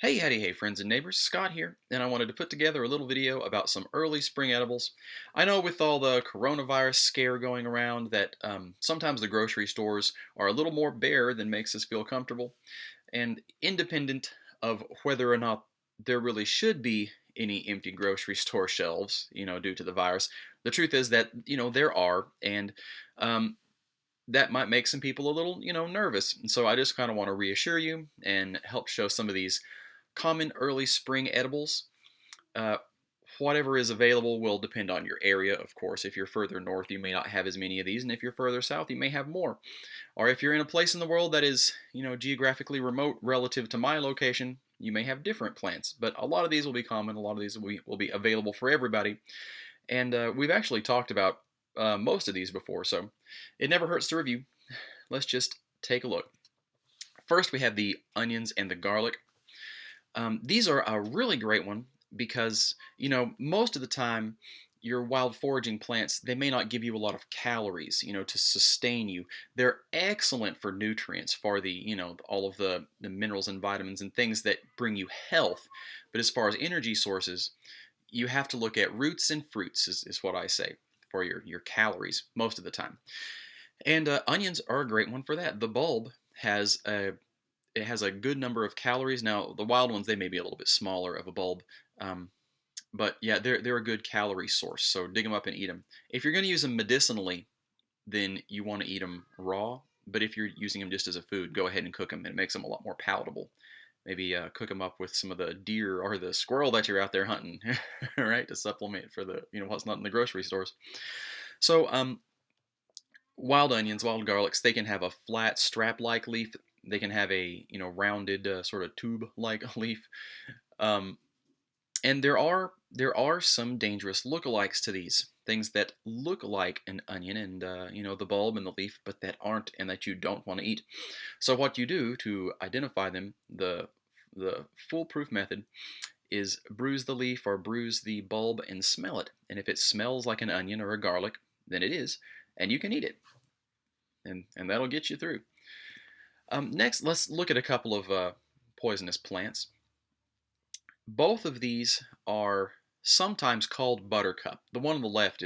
Hey, howdy, hey, friends and neighbors. Scott here, and I wanted to put together a little video about some early spring edibles. I know with all the coronavirus scare going around that sometimes the grocery stores are a little more bare than makes us feel comfortable. And independent of whether or not there really should be any empty grocery store shelves, due to the virus, the truth is that, there are. And um, that might make some people a little, nervous. And so I just kind of want to reassure you and help show some of these common early spring edibles. Uh, Whatever is available will depend on your area, of course. If you're further north, you may not have as many of these, and if you're further south, you may have more. Or if you're in a place in the world that is, geographically remote relative to my location, you may have different plants. But a lot of these will be common. A lot of these will be available for everybody. And we've actually talked about most of these before, so it never hurts to review. Let's just take a look. First, we have the onions and the garlic. These are a really great one because, most of the time, your wild foraging plants, they may not give you a lot of calories, to sustain you. They're excellent for nutrients, for all of the minerals and vitamins and things that bring you health. But as far as energy sources, you have to look at roots and fruits, is what I say, for your calories most of the time. And onions are a great one for that. The bulb has a it has a good number of calories. Now, the wild ones, they may be a little bit smaller of a bulb, um, but yeah, they're a good calorie source. So dig them up and eat them. If you're going to use them medicinally, then you want to eat them raw. But if you're using them just as a food, go ahead and cook them. It makes them a lot more palatable. Maybe cook them up with some of the deer or the squirrel that you're out there hunting, right? To supplement for the what's not in the grocery stores. So wild onions, wild garlics, they can have a flat strap-like leaf. They can have a rounded sort of tube-like leaf. Um, and there are some dangerous lookalikes to these things that look like an onion and the bulb and the leaf, but that aren't and that you don't want to eat. So what you do to identify them, the foolproof method is bruise the leaf or bruise the bulb and smell it. And if it smells like an onion or a garlic, then it is, and you can eat it, and that'll get you through. Next, let's look at a couple of poisonous plants. Both of these are sometimes called buttercup. The one on the left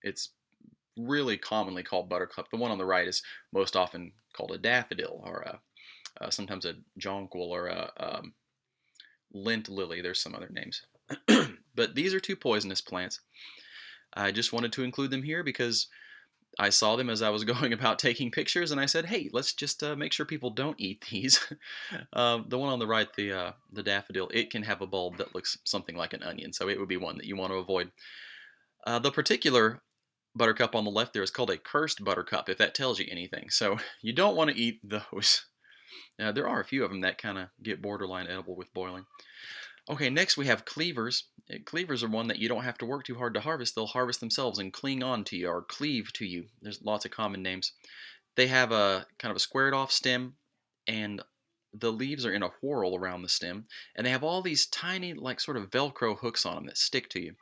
it's really commonly called buttercup. The one on the right is most often called a daffodil or sometimes a jonquil or a lint lily. There's some other names. But these are two poisonous plants. I just wanted to include them here because I saw them as I was going about taking pictures, and I said, "Hey, let's just make sure people don't eat these." The one on the right, the daffodil, it can have a bulb that looks something like an onion, so it would be one that you want to avoid. The particular buttercup on the left there is called a cursed buttercup, if that tells you anything. So you don't want to eat those. There are a few of them that kind of get borderline edible with boiling. Okay, next we have cleavers. Cleavers are one that you don't have to work too hard to harvest. They'll harvest themselves and cling on to you or cleave to you. There's lots of common names. They have a kind of a squared off stem, and the leaves are in a whorl around the stem, and they have all these tiny, like sort of Velcro hooks on them that stick to you.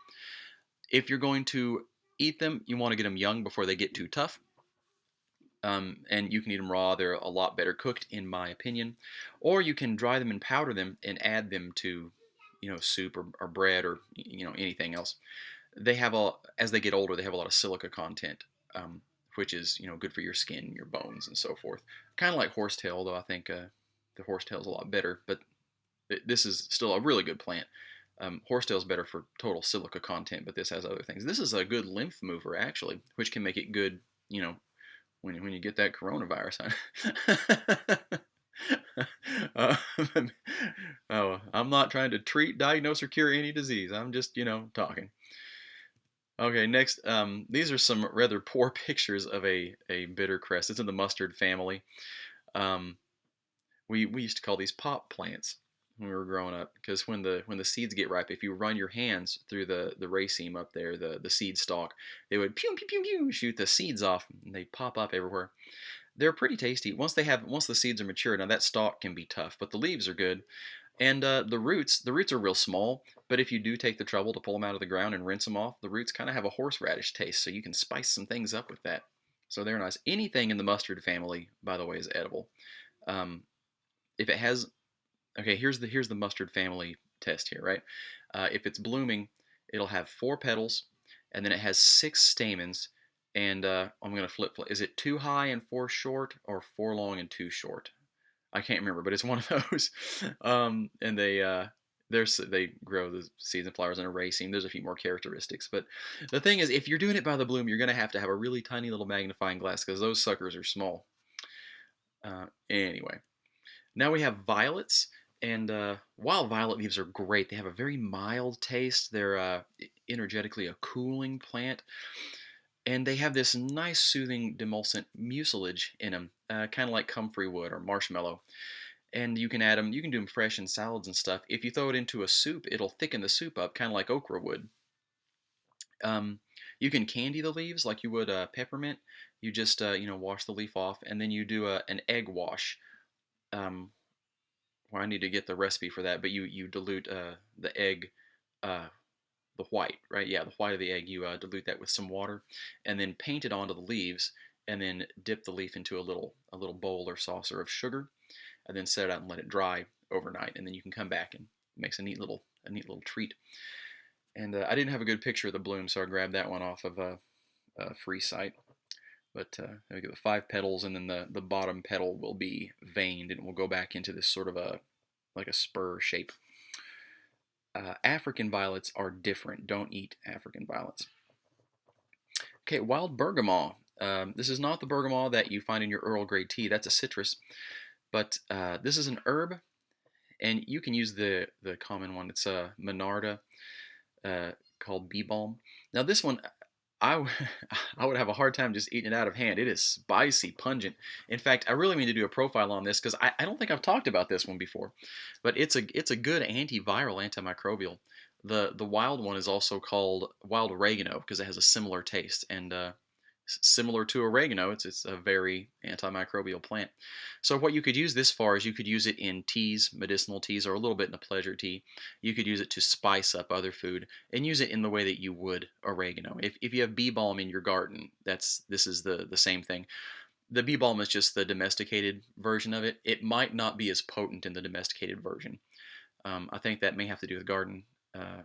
If you're going to eat them, you want to get them young before they get too tough. And you can eat them raw. They're a lot better cooked, in my opinion. Or you can dry them and powder them and add them to, soup or bread or anything else. They have as they get older, they have a lot of silica content, which is good for your skin, your bones, and so forth. Kind of like horsetail, though I think the horsetail is a lot better. But this is still a really good plant. Horsetail is better for total silica content, but this has other things. This is a good lymph mover, actually, which can make it good, when you get that coronavirus. uh, oh, I'm not trying to treat, diagnose, or cure any disease. I'm just, talking. Okay, next, these are some rather poor pictures of a bitter cress. It's in the mustard family. Um, we used to call these pop plants when we were growing up because when the seeds get ripe, if you run your hands through the raceme up there, the seed stalk, they would pew pew pew pew shoot the seeds off, and they pop up everywhere. They're pretty tasty once the seeds are mature. Now that stalk can be tough, but the leaves are good. And the roots are real small, but if you do take the trouble to pull them out of the ground and rinse them off, the roots kind of have a horseradish taste, so you can spice some things up with that. So they're nice. Anything in the mustard family, by the way, is edible. Um, if it has Okay, here's the mustard family test here, right? If it's blooming, it'll have 4 petals, and then it has 6 stamens. And I'm gonna flip. Is it 2 high and 4 short, or 4 long and 2 short? I can't remember, but it's one of those. And they grow the seeds and flowers in a raceme. There's a few more characteristics, but the thing is, if you're doing it by the bloom, you're gonna have to have a really tiny little magnifying glass because those suckers are small. Anyway, now we have violets, and wild violet leaves are great. They have a very mild taste. They're energetically a cooling plant, and they have this nice, soothing, demulcent mucilage in them, kind of like comfrey wood or marshmallow. And you can add them. You can do them fresh in salads and stuff. If you throw it into a soup, it'll thicken the soup up, kind of like okra would. Um, you can candy the leaves like you would peppermint. You just wash the leaf off, and then you do an egg wash. Um, well, I need to get the recipe for that, but you dilute the egg, uh, the white, right? Yeah, the white of the egg. You dilute that with some water, and then paint it onto the leaves, and then dip the leaf into a little bowl or saucer of sugar, and then set it out and let it dry overnight, and then you can come back and it makes a neat little treat. And I didn't have a good picture of the bloom, so I grabbed that one off of a free site. But there we go, the 5 petals, and then the bottom petal will be veined, and it will go back into this sort of a like a spur shape. African violets are different. Don't eat African violets. Okay, wild bergamot. This is not the bergamot that you find in your Earl Grey tea. That's a citrus, but this is an herb, and you can use the common one. It's a Monarda, called bee balm. Now this one, I I would have a hard time just eating it out of hand. It is spicy, pungent. In fact, I really need to do a profile on this because I don't think I've talked about this one before, but it's a good antiviral, antimicrobial. The wild one is also called wild oregano because it has a similar taste, and similar to oregano, it's a very antimicrobial plant. So what you could use this for is you could use it in teas, medicinal teas, or a little bit in a pleasure tea. You could use it to spice up other food and use it in the way that you would oregano. If you have bee balm in your garden, this is the same thing. The bee balm is just the domesticated version of it. It might not be as potent in the domesticated version. I think that may have to do with garden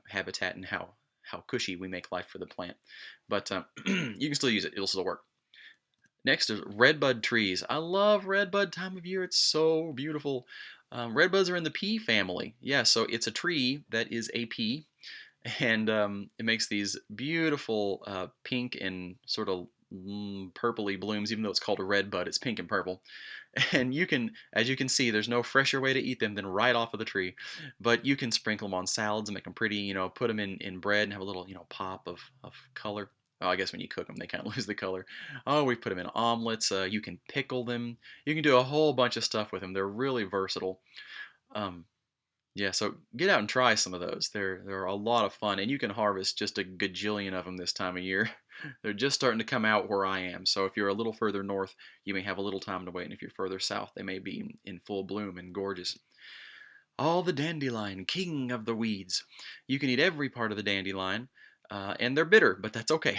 habitat and how cushy we make life for the plant. But you can still use it; it'll still work. Next is redbud trees. I love redbud time of year. It's so beautiful. Redbuds are in the pea family. Yeah, so it's a tree that is a pea, and it makes these beautiful pink and sort of purpley blooms. Even though it's called a red bud, it's pink and purple. And you can, as you can see, there's no fresher way to eat them than right off of the tree. But you can sprinkle them on salads and make them pretty. Put them in bread and have a little pop of color. Oh, I guess when you cook them, they kind of lose the color. Oh, we put them in omelets. You can pickle them. You can do a whole bunch of stuff with them. They're really versatile. Um, yeah, so get out and try some of those. They're a lot of fun, and you can harvest just a gajillion of them this time of year. They're just starting to come out where I am. So if you're a little further north, you may have a little time to wait, and if you're further south, they may be in full bloom and gorgeous. All the dandelion, king of the weeds. You can eat every part of the dandelion, and they're bitter, but that's okay.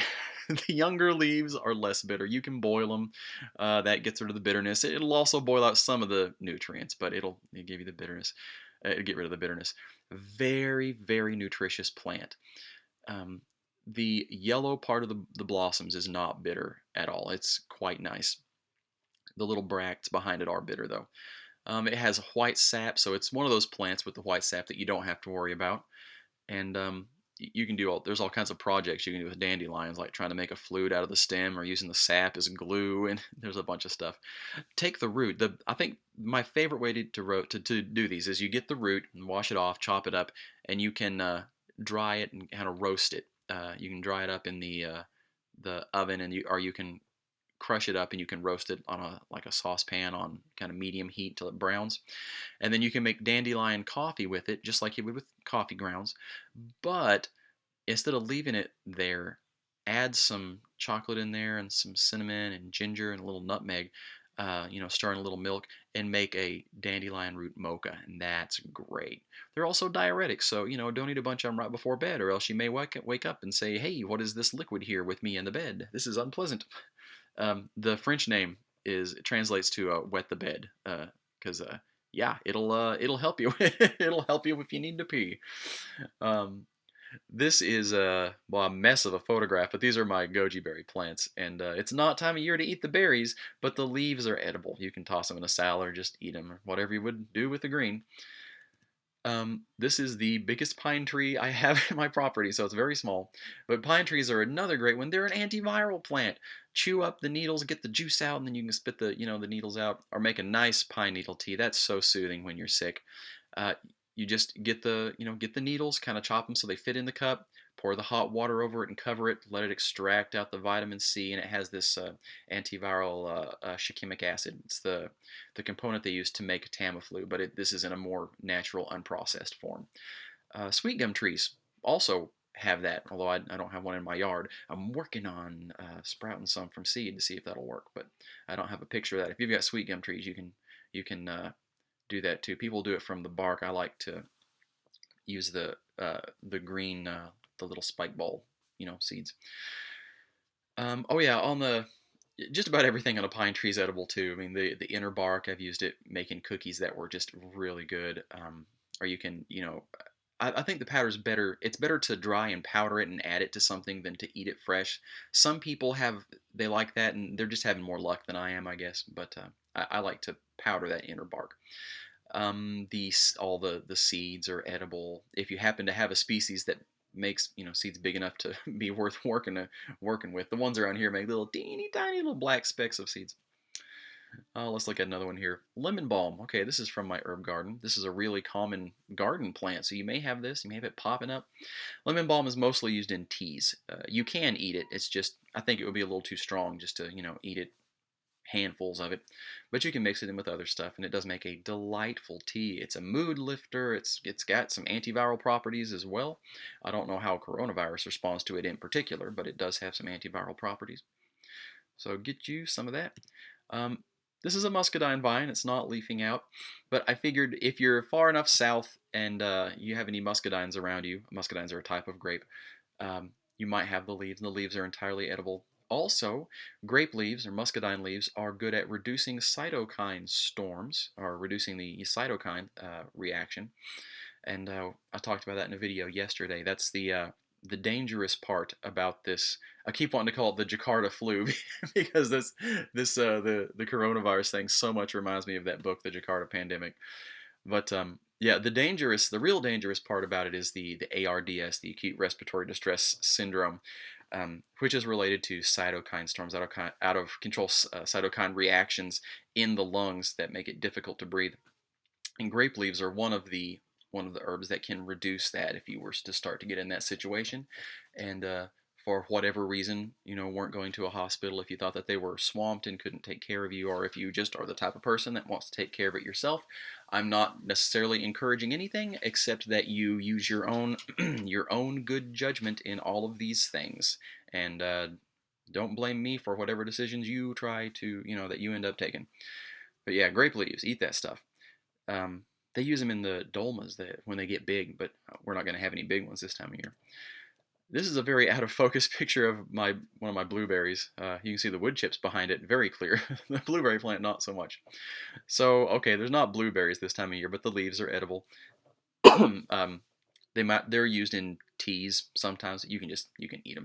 The younger leaves are less bitter. You can boil them. That gets rid of the bitterness. It'll also boil out some of the nutrients, but it'll give you the bitterness. Get rid of the bitterness. Very, very nutritious plant. Um, the yellow part of the blossoms is not bitter at all. It's quite nice. The little bracts behind it are bitter though. It has white sap, so it's one of those plants with the white sap that you don't have to worry about. And you can do there's all kinds of projects you can do with dandelions, like trying to make a flute out of the stem or using the sap as glue, and there's a bunch of stuff. Take the root. I think my favorite way to do these is you get the root and wash it off, chop it up, and you can dry it and kind of roast it. You can dry it up in the oven, or you can crush it up and you can roast it on a saucepan on kind of medium heat till it browns. And then you can make dandelion coffee with it, just like you would with coffee grounds. But instead of leaving it there, add some chocolate in there and some cinnamon and ginger and a little nutmeg. Stir in a little milk and make a dandelion root mocha, and that's great. They're also diuretics, so don't eat a bunch of them right before bed, or else you may wake up and say, "Hey, what is this liquid here with me in the bed? This is unpleasant." The French name translates to wet the bed, because yeah, it'll help you. It'll help you if you need to pee. Um, this is well, a mess of a photograph, but these are my goji berry plants, and it's not time of year to eat the berries, but the leaves are edible. You can toss them in a salad or just eat them, or whatever you would do with the green. This is the biggest pine tree I have in my property, so it's very small. But pine trees are another great one. They're an antiviral plant. Chew up the needles, get the juice out, and then you can spit the needles out, or make a nice pine needle tea. That's so soothing when you're sick. Uh, you just get the needles, kind of chop them so they fit in the cup. Pour the hot water over it and cover it. Let it extract out the vitamin C, and it has this antiviral shikimic acid. It's the component they use to make Tamiflu, but this is in a more natural, unprocessed form. Sweet gum trees also have that, although I don't have one in my yard. I'm working on sprouting some from seed to see if that'll work, but I don't have a picture of that. If you've got sweet gum trees, you can do that too. People do it from the bark. I like to use the green the little spike ball seeds. Oh yeah, on the just about everything on a pine tree is edible too. I mean, the inner bark, I've used it making cookies that were just really good. Or you can, I think the powder's better. It's better to dry and powder it and add it to something than to eat it fresh. Some people they like that, and they're just having more luck than I am, I guess. But I like to powder that inner bark. All the seeds are edible. If you happen to have a species that makes seeds big enough to be worth working with, the ones around here make little teeny tiny little black specks of seeds. Let's look at another one here. Lemon balm. Okay, this is from my herb garden. This is a really common garden plant, so you may have this. You may have it popping up. Lemon balm is mostly used in teas. You can eat it. It's just I think it would be a little too strong just to eat it handfuls of it, but you can mix it in with other stuff, and it does make a delightful tea. It's a mood lifter. It's got some antiviral properties as well. I don't know how coronavirus responds to it in particular, but it does have some antiviral properties. So get you some of that. Um, this is a muscadine vine. It's not leafing out, but I figured if you're far enough south and you have any muscadines around you, muscadines are a type of grape, you might have the leaves, and the leaves are entirely edible. Also, grape leaves or muscadine leaves are good at reducing cytokine storms, or reducing the cytokine reaction. And I talked about that in a video yesterday. That's the dangerous part about this. I keep wanting to call it the Jakarta flu because the coronavirus thing so much reminds me of that book, The Jakarta Pandemic. But yeah, the real dangerous part about it is the ARDS, the acute respiratory distress syndrome, which is related to cytokine storms, out of control cytokine reactions in the lungs that make it difficult to breathe. And grape leaves are one of the herbs that can reduce that if you were to start to get in that situation. And for whatever reason, weren't going to a hospital, if you thought that they were swamped and couldn't take care of you, or if you just are the type of person that wants to take care of it yourself, I'm not necessarily encouraging anything except that you use your own your own good judgment in all of these things, and don't blame me for whatever decisions you try to that you end up taking. But yeah, grape leaves, eat that stuff. They use them in the dolmas when they get big, but we're not going to have any big ones this time of year. This is a very out of focus picture of one of my blueberries. You can see the wood chips behind it, very clear. The blueberry plant, not so much. So, okay, there's not blueberries this time of year, but the leaves are edible. um, they're used in teas sometimes. You can eat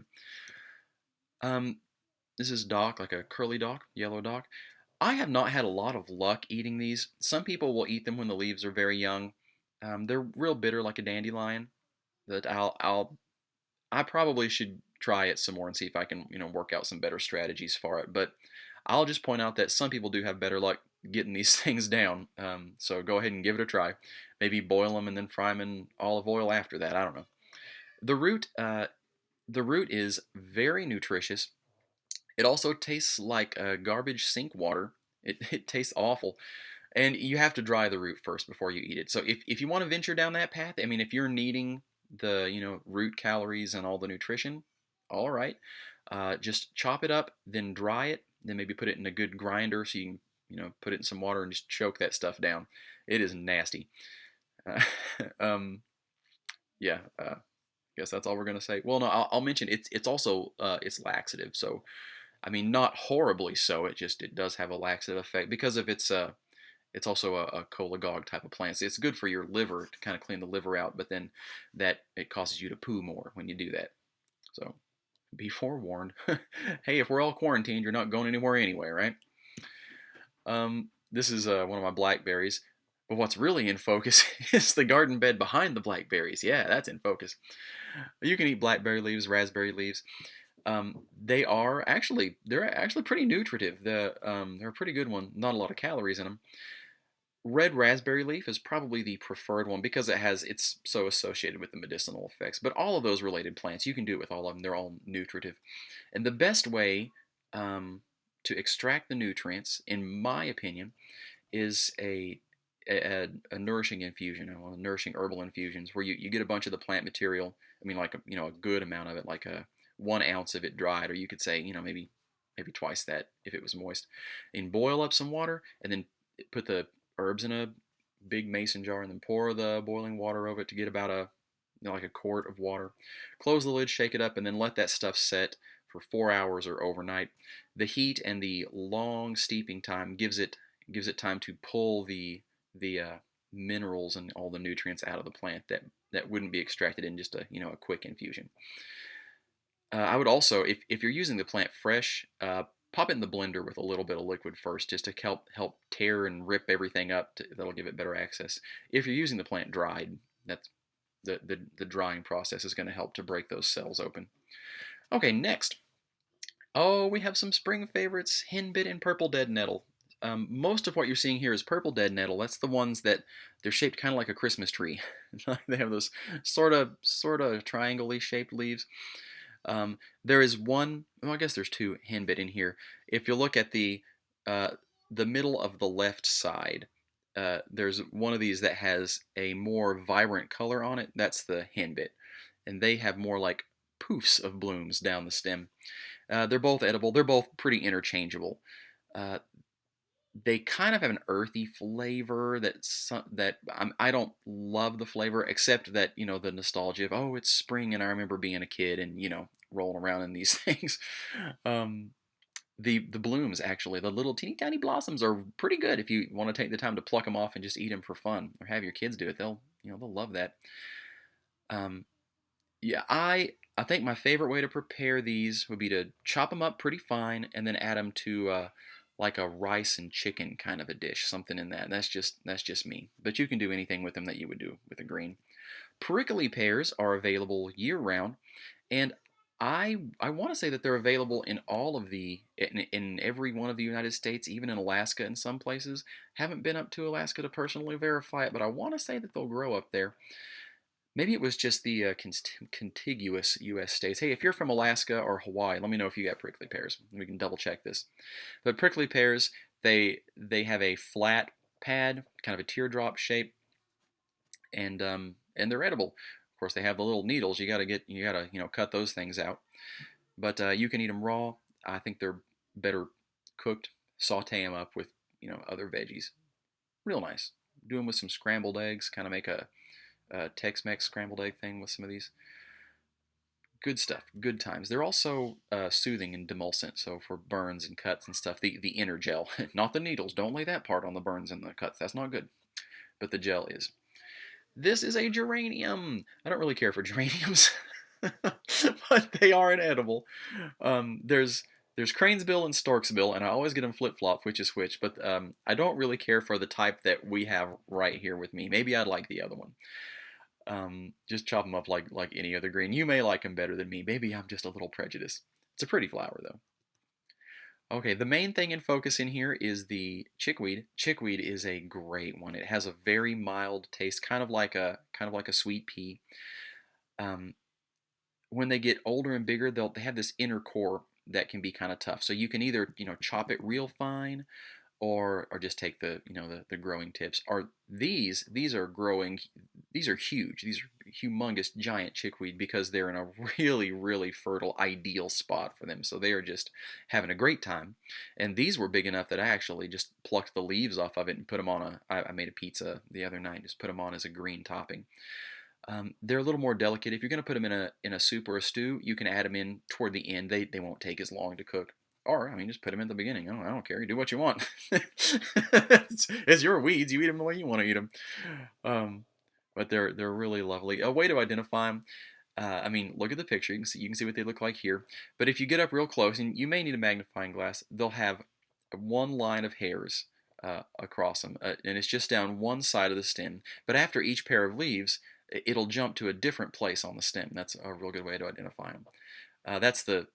them. This is dock, like a curly dock, yellow dock. I have not had a lot of luck eating these. Some people will eat them when the leaves are very young. They're real bitter, like a dandelion. That I probably should try it some more and see if I can, work out some better strategies for it. But I'll just point out that some people do have better luck getting these things down. So go ahead and give it a try. Maybe boil them and then fry them in olive oil after that. I don't know. The root, uh, the root is very nutritious. It also tastes like garbage sink water. It tastes awful. And you have to dry the root first before you eat it. So if you want to venture down that path, I mean, if you're needing the root calories and all the nutrition, all right, just chop it up, then dry it, then maybe put it in a good grinder so you can put it in some water and just choke that stuff down. It is nasty. Uh, um, yeah, guess that's all we're gonna say. Well, no, I'll mention it's also it's laxative. So I mean, not horribly so. It does have a laxative effect because of its It's also a cholagogue type of plant. So it's good for your liver to kind of clean the liver out, but then that it causes you to poo more when you do that. So be forewarned. Hey, if we're all quarantined, you're not going anywhere anyway, right? This is one of my blackberries. But what's really in focus is the garden bed behind the blackberries. Yeah, that's in focus. You can eat blackberry leaves, raspberry leaves. They're actually pretty nutritive. They're a pretty good one. Not a lot of calories in them. Red raspberry leaf is probably the preferred one because it's so associated with the medicinal effects. But all of those related plants, you can do it with all of them. They're all nutritive. And the best way to extract the nutrients, in my opinion, is a nourishing infusion, nourishing herbal infusions, where you get a bunch of the plant material. I mean, like a good amount of it, like a 1 ounce of it dried, or you could say maybe twice that if it was moist, and boil up some water, and then put the herbs in a big mason jar, and then pour the boiling water over it to get about like a quart of water. Close the lid, shake it up, and then let that stuff set for 4 hours or overnight. The heat and the long steeping time gives it time to pull the minerals and all the nutrients out of the plant that wouldn't be extracted in just a quick infusion. I would also, if you're using the plant fresh, pop it in the blender with a little bit of liquid first, just to help tear and rip everything up. That'll give it better access. If you're using the plant dried, that's the drying process is going to help to break those cells open. Okay, next. Oh, we have some spring favorites: henbit and purple dead nettle. Most of what you're seeing here is purple dead nettle. That's the ones that they're shaped kind of like a Christmas tree. They have those sort of triangle-y shaped leaves. There is one. Well, I guess there's two henbit in here. If you look at uh, the middle of the left side, there's one of these that has a more vibrant color on it. That's the henbit, and they have more like poofs of blooms down the stem. They're both edible. They're both pretty interchangeable. Uh, they kind of have an earthy flavor I don't love the flavor, except that the nostalgia of, oh, it's spring and I remember being a kid and rolling around in these things. Um, the blooms, actually, the little teeny tiny blossoms, are pretty good if you want to take the time to pluck them off and just eat them for fun, or have your kids do it. They'll love that. Um, yeah, I think my favorite way to prepare these would be to chop them up pretty fine and then add them to like a rice and chicken kind of a dish, something in that. That's just me. But you can do anything with them that you would do with a green. Prickly pears are available year round, and I want to say that they're available in every one of the United States, even in Alaska in some places. Haven't been up to Alaska to personally verify it, but I want to say that they'll grow up there. Maybe it was just the contiguous U.S. states. Hey, if you're from Alaska or Hawaii, let me know if you got prickly pears. We can double check this. But prickly pears, they have a flat pad, kind of a teardrop shape, and they're edible. Of course, they have the little needles. You gotta cut those things out. But you can eat them raw. I think they're better cooked. Saute them up with other veggies. Real nice. Do them with some scrambled eggs. Kind of make a Tex-Mex scrambled egg thing with some of these. Good stuff. Good times. They're also soothing and demulcent, so for burns and cuts and stuff. The inner gel, not the needles. Don't lay that part on the burns and the cuts. That's not good. But the gel is. This is a geranium. I don't really care for geraniums, but they are an edible. There's cranesbill and storksbill, and I always get them flip flop, which is which. But I don't really care for the type that we have right here with me. Maybe I'd like the other one. Just chop them up like any other green. You may like them better than me. Maybe I'm just a little prejudiced. It's a pretty flower though. Okay, the main thing in focus in here is the chickweed. Chickweed is a great one. It has a very mild taste, kind of like a sweet pea. Um, when they get older and bigger, they have this inner core that can be kind of tough. So you can either chop it real fine, or just take the growing tips. Or these are growing. These are huge. These are humongous giant chickweed because they're in a really really fertile ideal spot for them. So they are just having a great time. And these were big enough that I actually just plucked the leaves off of it and put them on I made a pizza the other night. Just put them on as a green topping. They're a little more delicate. If you're going to put them in a soup or a stew, you can add them in toward the end. They won't take as long to cook. Or, I mean, just put them in the beginning. I don't care. You do what you want. It's your weeds. You eat them the way you want to eat them. Um, but they're really lovely. A way to identify them. I mean, look at the picture. You can see what they look like here. But if you get up real close, and you may need a magnifying glass, they'll have one line of hairs across them, and it's just down one side of the stem. But after each pair of leaves, it'll jump to a different place on the stem. That's a real good way to identify them. That's the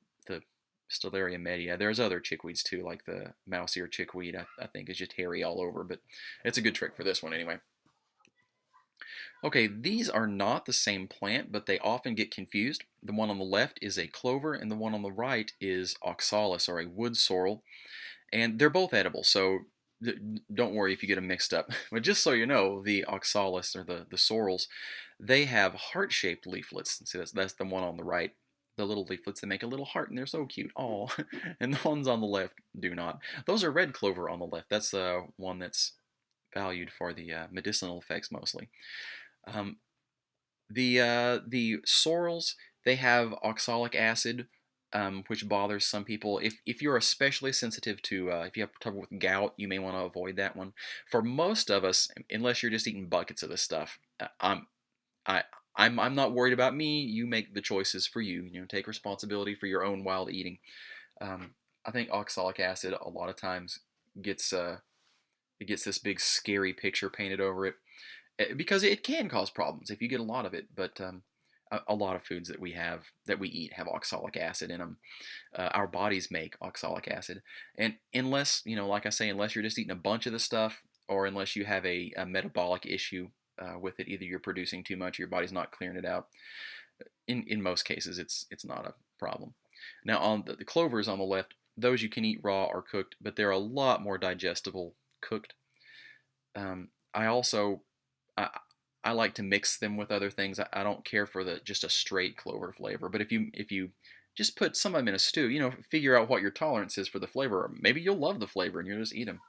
Stellaria media. There's other chickweeds too, like the mouse ear chickweed. I think is just hairy all over, but it's a good trick for this one anyway. Okay, these are not the same plant, but they often get confused. The one on the left is a clover, and the one on the right is oxalis, or a wood sorrel, and they're both edible, so don't worry if you get them mixed up. But just so you know, the oxalis, or the sorrels, they have heart-shaped leaflets. See, that's the one on the right. The little leaflets that make a little heart, and they're so cute. Oh, and the ones on the left do not. Those are red clover on the left. That's the one that's valued for the medicinal effects mostly. Um, the sorrels, they have oxalic acid, which bothers some people. If you're especially sensitive to, if you have trouble with gout, you may want to avoid that one. For most of us, unless you're just eating buckets of this stuff, I I'm not worried about me. You make the choices for you. You know, take responsibility for your own wild eating. Um, I think oxalic acid a lot of times gets it gets this big scary picture painted over it, because it can cause problems if you get a lot of it. But a lot of foods that we eat have oxalic acid in them. Our bodies make oxalic acid, and unless, like I say, unless you're just eating a bunch of the stuff, or unless you have a metabolic issue with it, either you're producing too much, or your body's not clearing it out. In most cases, it's not a problem. Now, on the clovers on the left, those you can eat raw or cooked, but they're a lot more digestible cooked. I also I, I like to mix them with other things. I don't care for the just a straight clover flavor. But if you just put some of them in a stew, figure out what your tolerance is for the flavor. Or maybe you'll love the flavor and you'll just eat them.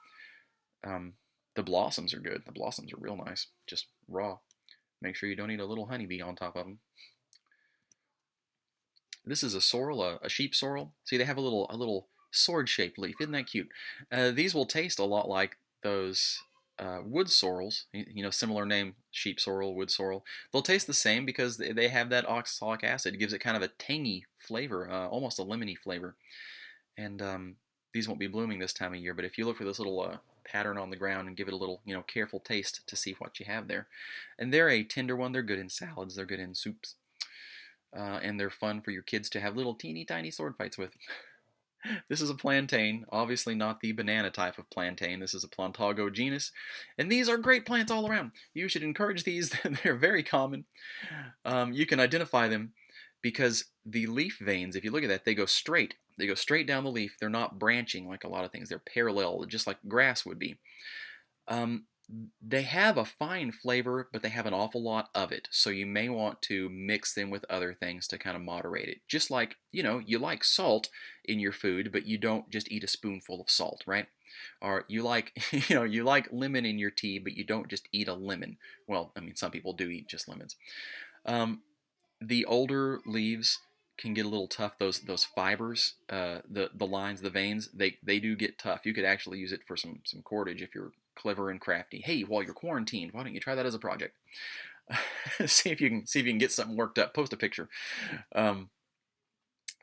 Um, the blossoms are good. The blossoms are real nice, just raw. Make sure you don't eat a little honeybee on top of them. This is a sorrel, a sheep sorrel. See, they have a little sword-shaped leaf. Isn't that cute? These will taste a lot like those wood sorrels. Similar name, sheep sorrel, wood sorrel. They'll taste the same because they have that oxalic acid. It gives it kind of a tangy flavor, almost a lemony flavor. And these won't be blooming this time of year, but if you look for this little pattern on the ground and give it a little, careful taste to see what you have there. And they're a tender one. They're good in salads. They're good in soups. And they're fun for your kids to have little teeny tiny sword fights with. This is a plantain, obviously not the banana type of plantain. This is a Plantago genus, and these are great plants all around. You should encourage these. They're very common. You can identify them because the leaf veins, if you look at that, they go straight. They go straight down the leaf. They're not branching like a lot of things. They're parallel, just like grass would be. Um, they have a fine flavor, but they have an awful lot of it. So you may want to mix them with other things to kind of moderate it. Just like, you like salt in your food, but you don't just eat a spoonful of salt, right? Or you like, you like lemon in your tea, but you don't just eat a lemon. Well, I mean, some people do eat just lemons. Um, the older leaves can get a little tough. Those fibers, the lines, the veins, they do get tough. You could actually use it for some cordage if you're clever and crafty. Hey, while you're quarantined, why don't you try that as a project? See if you can get something worked up. Post a picture. Um,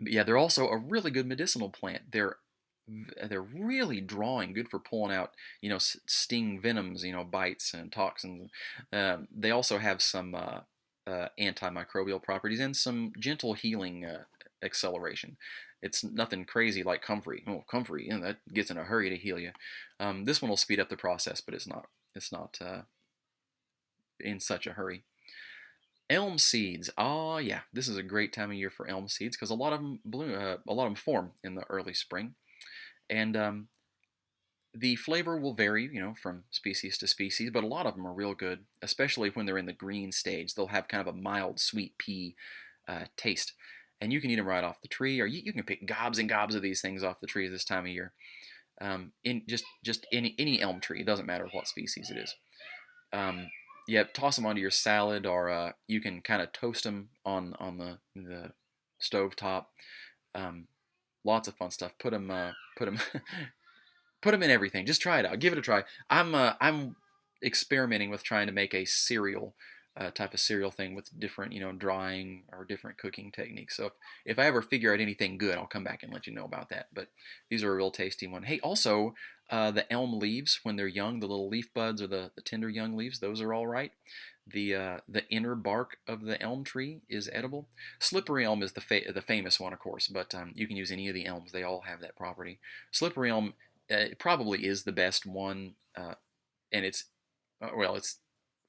but yeah, they're also a really good medicinal plant. They're really drawing, good for pulling out, sting venoms, bites and toxins. They also have some antimicrobial properties and some gentle healing acceleration. It's nothing crazy like comfrey. Oh, comfrey, that gets in a hurry to heal you. This one will speed up the process, but it's not in such a hurry. Elm seeds. Ah, yeah, this is a great time of year for elm seeds because a lot of them bloom. A lot of them form in the early spring, and the flavor will vary, from species to species, but a lot of them are real good, especially when they're in the green stage. They'll have kind of a mild sweet pea taste, and you can eat them right off the tree, or you can pick gobs and gobs of these things off the tree this time of year. In just any elm tree, it doesn't matter what species it is. Um, yeah, toss them onto your salad, or you can kind of toast them on the stove top. Um, Lots of fun stuff. Put them put them in everything. Just try it out. Give it a try. I'm experimenting with trying to make a cereal type of cereal thing with different drying or different cooking techniques. So if I ever figure out anything good, I'll come back and let you know about that. But these are a real tasty one. Hey, also the elm leaves when they're young, the little leaf buds or the tender young leaves, those are all right. The inner bark of the elm tree is edible. Slippery elm is the famous one, of course, but you can use any of the elms. They all have that property. Slippery elm it probably is the best one, and it's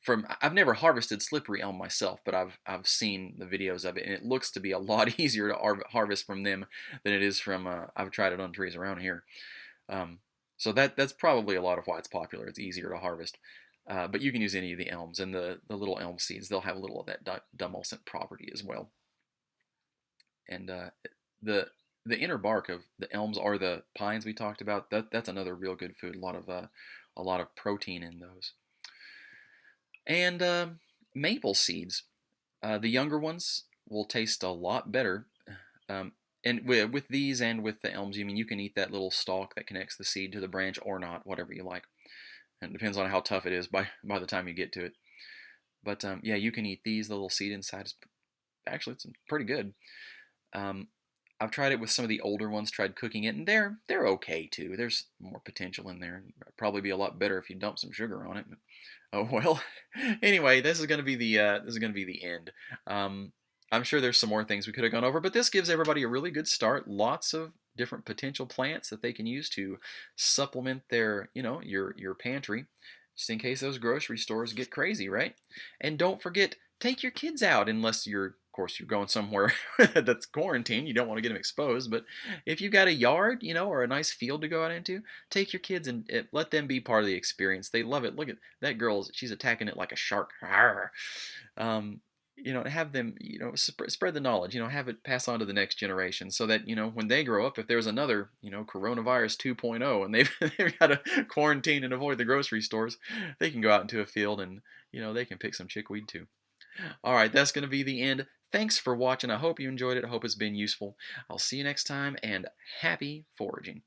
from I've never harvested slippery elm myself, but I've seen the videos of it, and it looks to be a lot easier to harvest from them than it is from I've tried it on trees around here. Um, so that's probably a lot of why it's popular. It's easier to harvest. But you can use any of the elms and the little elm seeds. They'll have a little of that demulcent property as well. And the the inner bark of the elms or the pines we talked about, that's another real good food. A lot of protein in those. And maple seeds, the younger ones will taste a lot better. Um, and with these and with the elms, you can eat that little stalk that connects the seed to the branch or not, whatever you like. And it depends on how tough it is by the time you get to it. But yeah, you can eat these. The little seed inside is actually it's pretty good. Um, I've tried it with some of the older ones, tried cooking it, and they're okay too. There's more potential in there. It'd probably be a lot better if you dump some sugar on it. But, oh well. Anyway, this is gonna be the end. Um, I'm sure there's some more things we could have gone over, but this gives everybody a really good start. Lots of different potential plants that they can use to supplement their your pantry, just in case those grocery stores get crazy, right? And don't forget, take your kids out unless of course you're going somewhere that's quarantined. You don't want to get them exposed, but if you've got a yard, or a nice field to go out into, take your kids and let them be part of the experience. They love it. Look at that girl; she's attacking it like a shark. Um, have them, spread the knowledge. Have it pass on to the next generation, so that when they grow up, if there's another, coronavirus 2.0, and they've got to quarantine and avoid the grocery stores, they can go out into a field and they can pick some chickweed too. All right, that's going to be the end. Thanks for watching. I hope you enjoyed it. I hope it's been useful. I'll see you next time, and happy foraging.